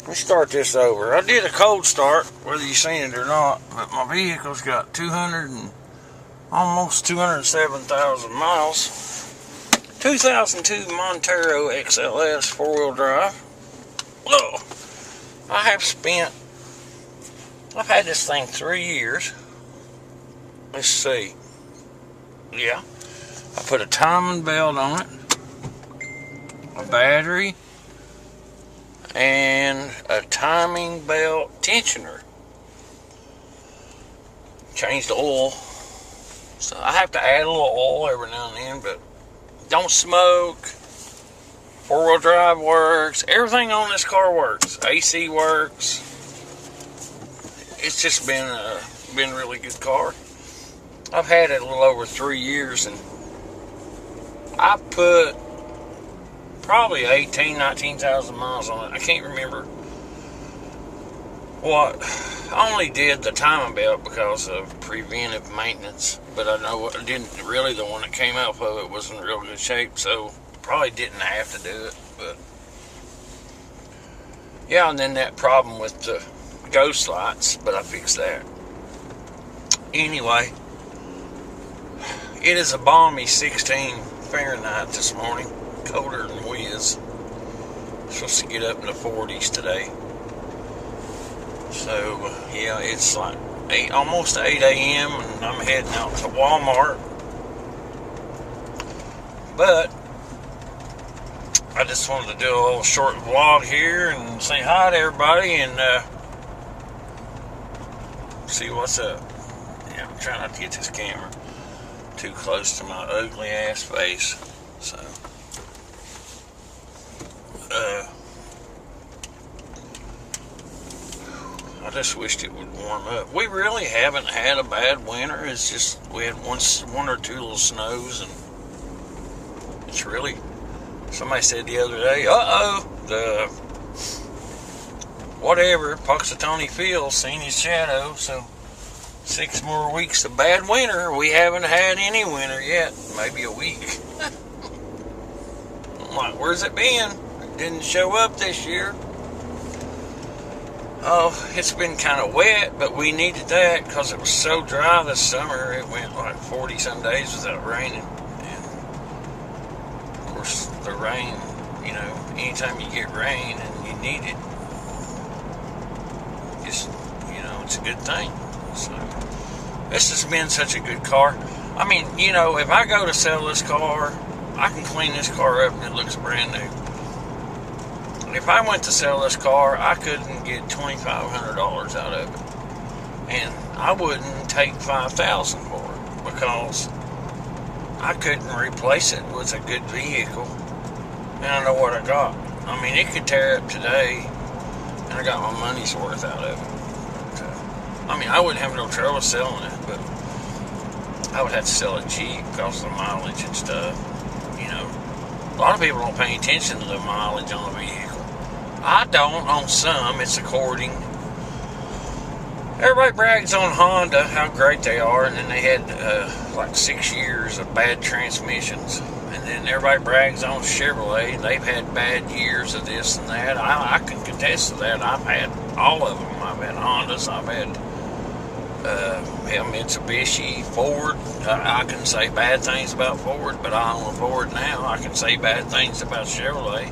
Let me start this over. I did a cold start, whether you seen it or not, but my vehicle's got almost 207,000 miles. 2002 Montero XLS four-wheel drive. Look, I've had this thing 3 years. Let's see. Yeah, I put a timing belt on it, a battery, and a timing belt tensioner. Changed the oil. So I have to add a little oil every now and then, but don't smoke. Four-wheel drive works. Everything on this car works. AC works. It's just been a really good car. I've had it a little over 3 years, and I put probably 19,000 miles on it. I can't remember what. I only did the timing belt because of preventive maintenance, but I know I didn't really. The one that came out of it was in real good shape, so probably didn't have to do it. But yeah, and then that problem with the ghost lights, but I fixed that. Anyway, it is a balmy 16 Fahrenheit this morning, colder than whiz. Supposed to get up in the 40s today. So yeah, it's like almost 8 a.m. and I'm heading out to Walmart. But I just wanted to do a little short vlog here and say hi to everybody and see what's up. Yeah, I'm trying not to get this camera too close to my ugly ass face. So I just wished it would warm up. We really haven't had a bad winter. It's just we had one or two little snows, and it's really. Somebody said the other day, the whatever Punxsutawney Phil seen his shadow. So 6 more weeks of bad winter. We haven't had any winter yet. Maybe a week. I'm like, where's it been? It didn't show up this year. Oh, it's been kind of wet, but we needed that because it was so dry this summer. It went like 40 some days without raining. And of course, the rain, anytime you get rain and you need it, it's a good thing. So, this has been such a good car. I mean, if I go to sell this car, I can clean this car up and it looks brand new. If I went to sell this car, I couldn't get $2,500 out of it, and I wouldn't take $5,000 for it because I couldn't replace it with a good vehicle. And I know what I got. I mean, it could tear up today, and I got my money's worth out of it. So, I mean, I wouldn't have no trouble selling it, but I would have to sell it cheap because of the mileage and stuff. A lot of people don't pay attention to the mileage on a vehicle. I don't on some. It's according. Everybody brags on Honda, how great they are, and then they had like 6 years of bad transmissions. And then everybody brags on Chevrolet. They've had bad years of this and that. I can contest to that. I've had all of them. I've had Hondas. I've had Mitsubishi, Ford. I can say bad things about Ford, but I own a Ford now. I can say bad things about Chevrolet.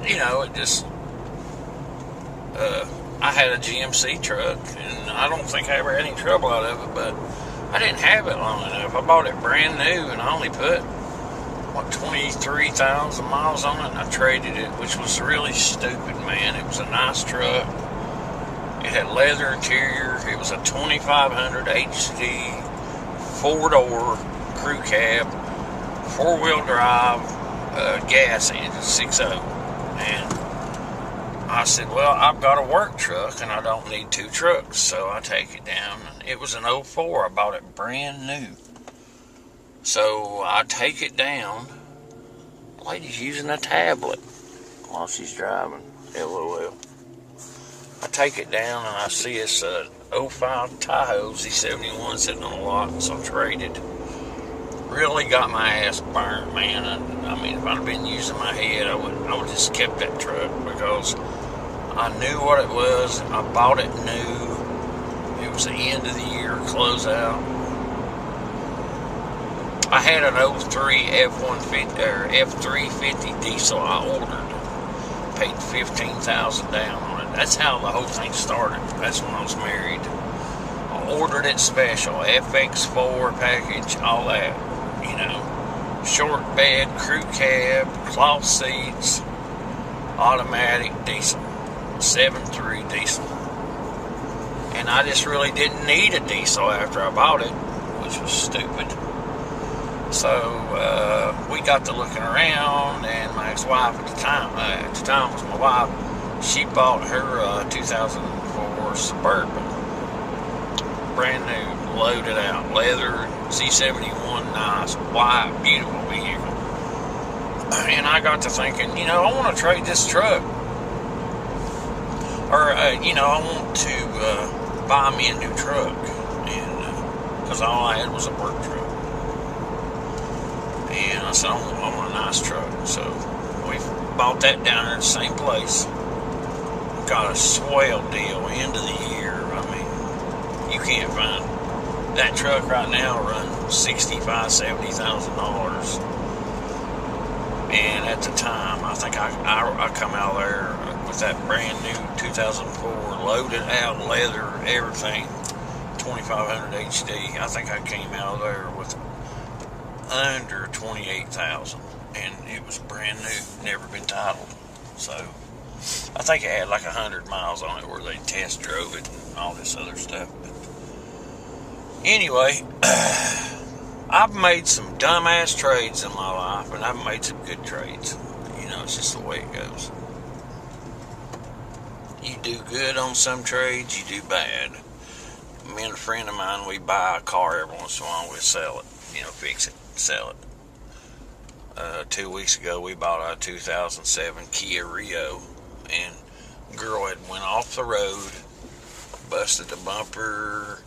It just, I had a GMC truck, and I don't think I ever had any trouble out of it, but I didn't have it long enough. I bought it brand new, and I only put, 23,000 miles on it, and I traded it, which was really stupid, man. It was a nice truck. It had leather interior. It was a 2500 HD, 4-door crew cab, 4-wheel drive, gas engine, 6.0. And I said, well, I've got a work truck and I don't need 2 trucks, so I take it down. It was an 04. I bought it brand new. So I take it down. The lady's using a tablet while she's driving. LOL. I take it down and I see it's a 05 Tahoe Z71 sitting on a lot, so I traded. really got my ass burned, man. I mean, if I'd have been using my head, I would just kept that truck, because I knew what it was. I bought it new. It was the end of the year closeout. I had an 03 F-150 or F350 diesel I ordered. Paid $15,000 down on it. That's how the whole thing started. That's when I was married. I ordered it special, FX4 package, all that. You know, short bed, crew cab, cloth seats, automatic diesel, 7.3 diesel. And I just really didn't need a diesel after I bought it, which was stupid. So we got to looking around, and my ex-wife at the time was my wife. She bought her 2004 Suburban, brand new, loaded out, leather, C71, nice, white, beautiful vehicle. And I got to thinking, you know, I want to trade this truck, or you know, I want to buy me a new truck, and because all I had was a work truck. And I said, I want a nice truck. So we bought that down there at the same place. Got a swell deal, end of the year. I mean, you can't find that truck right now runs $65,000-$70,000. And at the time, I think I come out there with that brand new 2004 loaded out leather, everything, 2500 HD. I think I came out of there with under 28,000, and it was brand new, never been titled. So I think it had like 100 miles on it where they test drove it and all this other stuff. But anyway, I've made some dumbass trades in my life, and I've made some good trades. You know, it's just the way it goes. You do good on some trades, you do bad. Me and a friend of mine, we buy a car every once in a while, we sell it, you know, fix it, sell it. 2 weeks ago, we bought a 2007 Kia Rio, and girl had went off the road, busted the bumper,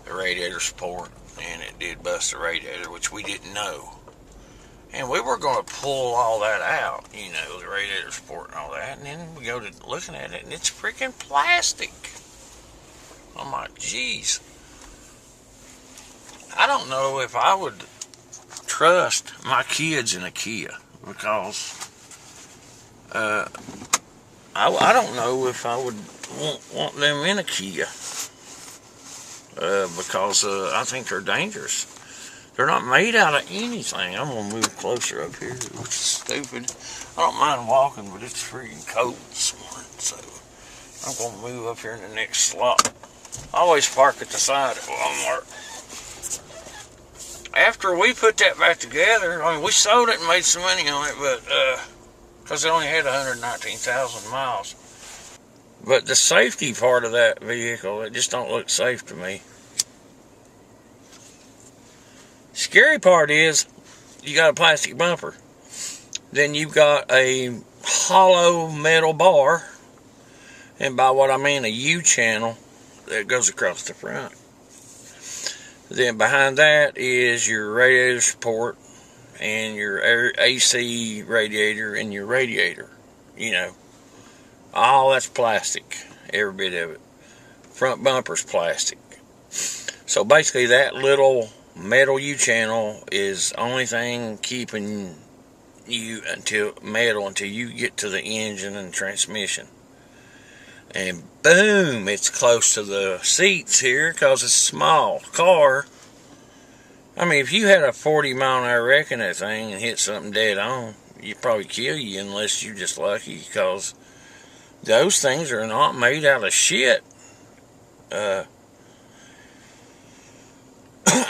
the radiator support, and it did bust the radiator, which we didn't know. And we were going to pull all that out, you know, the radiator support and all that, and then we go to looking at it, and it's freaking plastic. I'm like, geez. I don't know if I would trust my kids in a Kia, because I don't know if I would want them in a Kia, because I think they're dangerous. They're not made out of anything. I'm going to move closer up here, which is stupid. I don't mind walking, but it's freaking cold this morning, so I'm going to move up here in the next slot. I always park at the side of Walmart. After we put that back together, I mean, we sold it and made some money on it, but because it only had 119,000 miles. But the safety part of that vehicle, it just don't look safe to me. Scary part is, you got a plastic bumper. Then you've got a hollow metal bar, and by what I mean a U-channel that goes across the front. Then behind that is your radiator support and your AC radiator and your radiator. You know, all that's plastic, every bit of it. Front bumper's plastic. So basically that little metal U-channel is the only thing keeping you until you get to the engine and transmission. And boom, it's close to the seats here because it's a small car. I mean, if you had a 40-mile-an-hour wreck in that thing and hit something dead on, you'd probably kill you unless you're just lucky, because those things are not made out of shit. I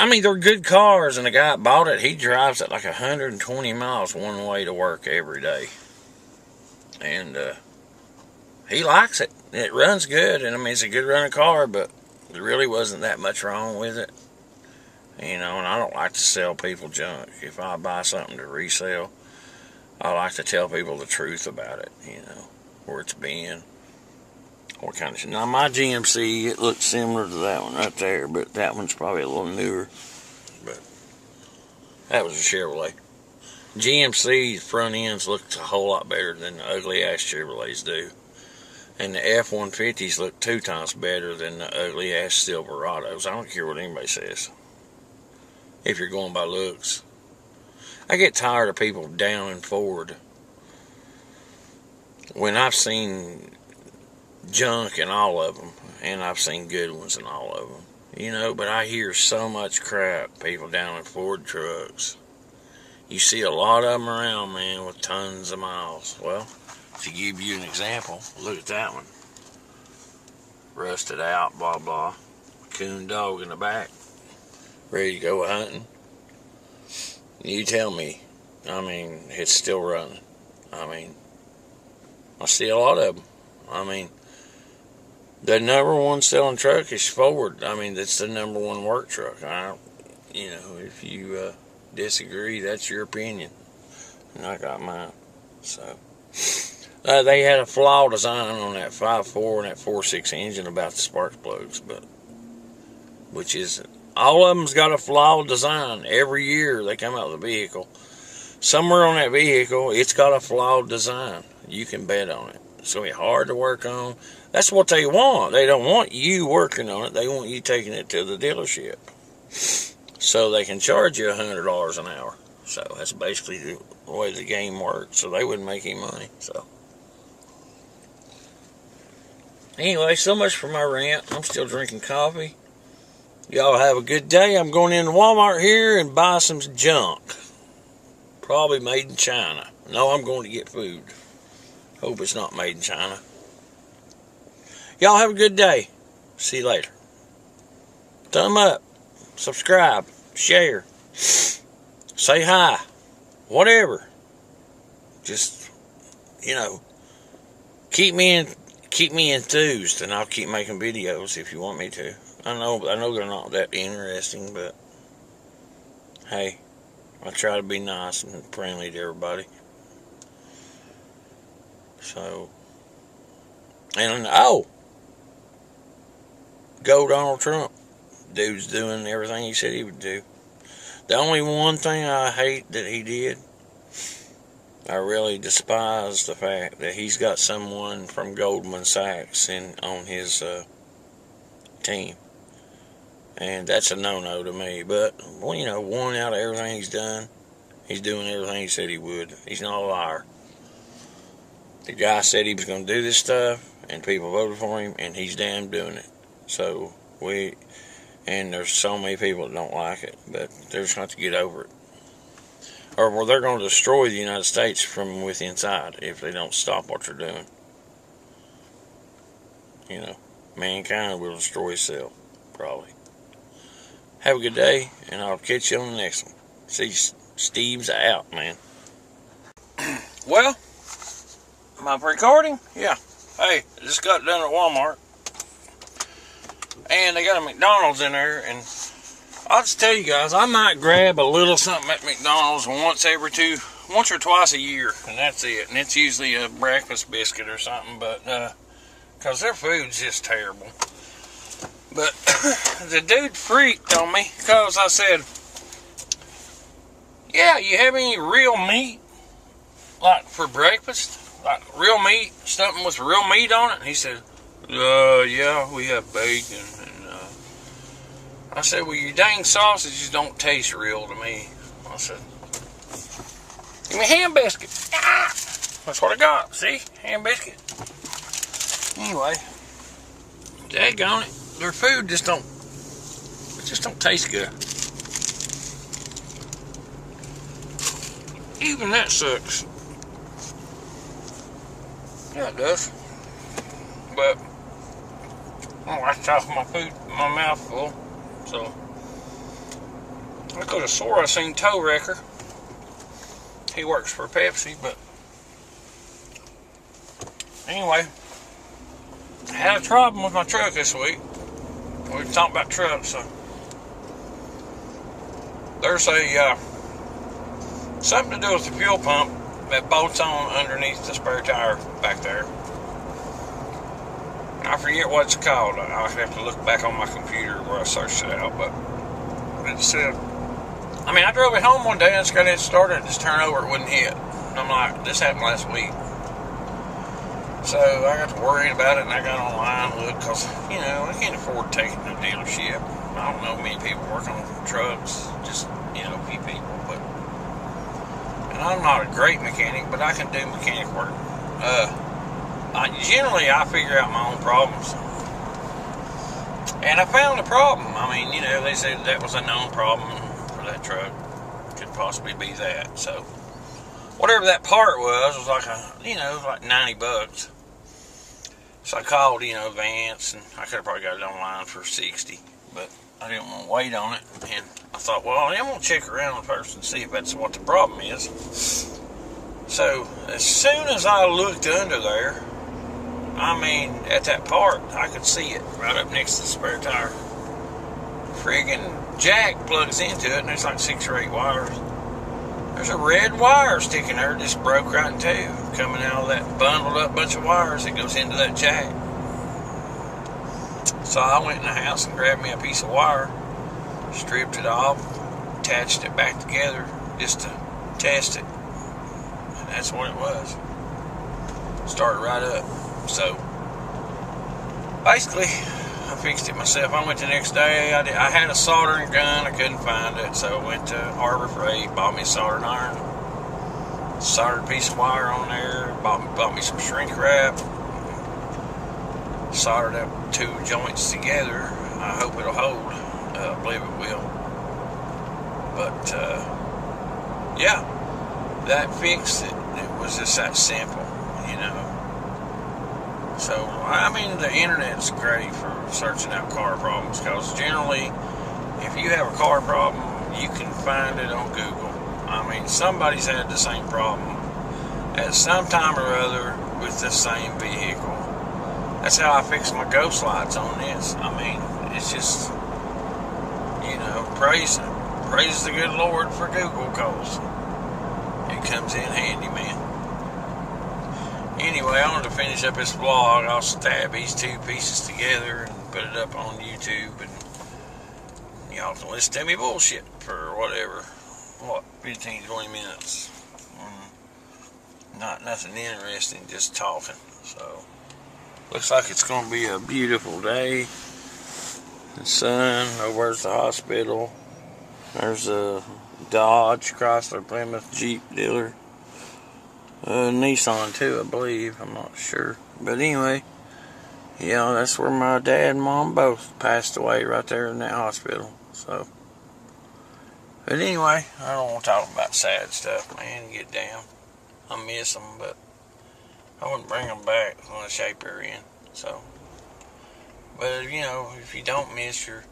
mean, they're good cars, and the guy that bought it, he drives at like 120 miles one way to work every day. And he likes it. It runs good, and I mean, it's a good running car, but there really wasn't that much wrong with it. You know, and I don't like to sell people junk. If I buy something to resell, I like to tell people the truth about it, you know, where it's been, what kind of shit. Now, my GMC, it looks similar to that one right there, but that one's probably a little newer. But, That was a Chevrolet. GMC's front ends looked a whole lot better than the ugly ass Chevrolets do. And the F-150s look 2 times better than the ugly ass Silverados. I don't care what anybody says. If you're going by looks. I get tired of people downing Ford when I've seen junk in all of them, and I've seen good ones in all of them. You know, but I hear so much crap, people down in Ford trucks. You see a lot of them around, man, with tons of miles. Well, to give you an example, look at that one. Rusted out, blah, blah. Coon dog in the back. Ready to go hunting. You tell me. I mean, it's still running. I mean, I see a lot of them. I mean, the number one selling truck is Ford. I mean, that's the number one work truck. You know, if you disagree, that's your opinion. And I got mine. So, they had a flaw design on that 5.4 and that 4.6 engine about the spark plugs, but which is, all of them's got a flawed design. Every year they come out with a vehicle. Somewhere on that vehicle, it's got a flawed design. You can bet on it. It's going to be hard to work on. That's what they want. They don't want you working on it. They want you taking it to the dealership so they can charge you $100 an hour. So that's basically the way the game works. So they wouldn't make any money. So anyway, so much for my rant. I'm still drinking coffee. Y'all have a good day. I'm going into Walmart here and buy some junk. Probably made in China. No, I'm going to get food. Hope it's not made in China. Y'all have a good day. See you later. Thumb up. Subscribe. Share. Say hi. Whatever. Just, you know, keep me enthused, and I'll keep making videos if you want me to. I know they're not that interesting, but hey, I try to be nice and friendly to everybody. So, and go Donald Trump. Dude's doing everything he said he would do. The only one thing I hate that he did, I really despise the fact that he's got someone from Goldman Sachs on his team. And that's a no-no to me. But, well, you know, one out of everything he's done, he's doing everything he said he would. He's not a liar. The guy said he was going to do this stuff, and people voted for him, and he's damn doing it. So, and there's so many people that don't like it, but they're just going to have to get over it. Or, well, they're going to destroy the United States from with inside if they don't stop what they're doing. You know, mankind will destroy itself, probably. Have a good day, and I'll catch you on the next one. See, Steve's out, man. Well, am I recording? Yeah. Hey, just got done at Walmart. And they got a McDonald's in there, and I'll just tell you guys, I might grab a little something at McDonald's once or twice a year, and that's it. And it's usually a breakfast biscuit or something, but, because their food's just terrible. But the dude freaked on me because I said, yeah, you have any real meat, like for breakfast? Like real meat, something with real meat on it? And he said, yeah, we have bacon. And I said, well, your dang sausages don't taste real to me. I said, give me a ham biscuit. Ah, that's what I got. See? Ham biscuit. Anyway, daggone it. Their food just don't taste good. Even that sucks. Yeah, it does. But I like to talk my food, my mouth full. So I could have swore I seen Toe Wrecker. He works for Pepsi, but anyway, I had a problem with my truck this week. We were talking about trucks, so there's a something to do with the fuel pump that bolts on underneath the spare tire back there. I forget what it's called. I'll have to look back on my computer where I searched it out, but it said I mean, I drove it home one day and I just got it started. Just turned over, it wouldn't hit. And I'm like, this happened last week. So I got to worrying about it, and I got online and looked, because, you know, I can't afford taking to a dealership. I don't know many people working on trucks, just, you know, a few people. But, and I'm not a great mechanic, but I can do mechanic work. Generally, I figure out my own problems. And I found a problem. I mean, you know, they said that was a known problem for that truck. Could possibly be that. So, whatever that part was like it was like $90. So I called, Vance, and I could have probably got it online for $60, but I didn't want to wait on it. And I thought, well, I'm going to check around first and see if that's what the problem is. So as soon as I looked under there, I mean, at that part, I could see it right up next to the spare tire. Friggin' jack plugs into it, and there's like 6 or 8 wires. There's a red wire sticking there, just broke right in two, coming out of that bundled up bunch of wires that goes into that jack. So I went in the house and grabbed me a piece of wire, stripped it off, attached it back together just to test it. And that's what it was. Started right up. So basically, I fixed it myself. I went the next day. I had a soldering gun. I couldn't find it, so I went to Harbor Freight, bought me a soldering iron, soldered a piece of wire on there, bought me some shrink wrap, soldered up 2 joints together. I hope it'll hold. I believe it will. But yeah, that fixed it. It was just that simple, So, I mean, the internet's great for searching out car problems, because generally, if you have a car problem, you can find it on Google. I mean, somebody's had the same problem at some time or other with the same vehicle. That's how I fixed my ghost lights on this. I mean, it's just, praise the good Lord for Google, because it comes in handy, man. Anyway, I wanted to finish up this vlog. I'll stab these 2 pieces together and put it up on YouTube, and y'all can listen to me bullshit for whatever, 15, 20 minutes. Not nothing interesting, just talking. So, looks like it's going to be a beautiful day. The sun, where's the hospital? There's a Dodge, Chrysler, Plymouth, Jeep dealer. Nissan too, I believe. I'm not sure. But anyway, that's where my dad and mom both passed away, right there in that hospital. So, but anyway, I don't want to talk about sad stuff, man. Get down. I miss them, but I wouldn't bring them back on the shape they're in. So, but if you don't miss your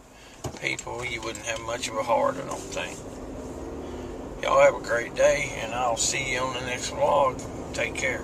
people, you wouldn't have much of a heart, I don't think. Y'all have a great day, and I'll see you on the next vlog. Take care.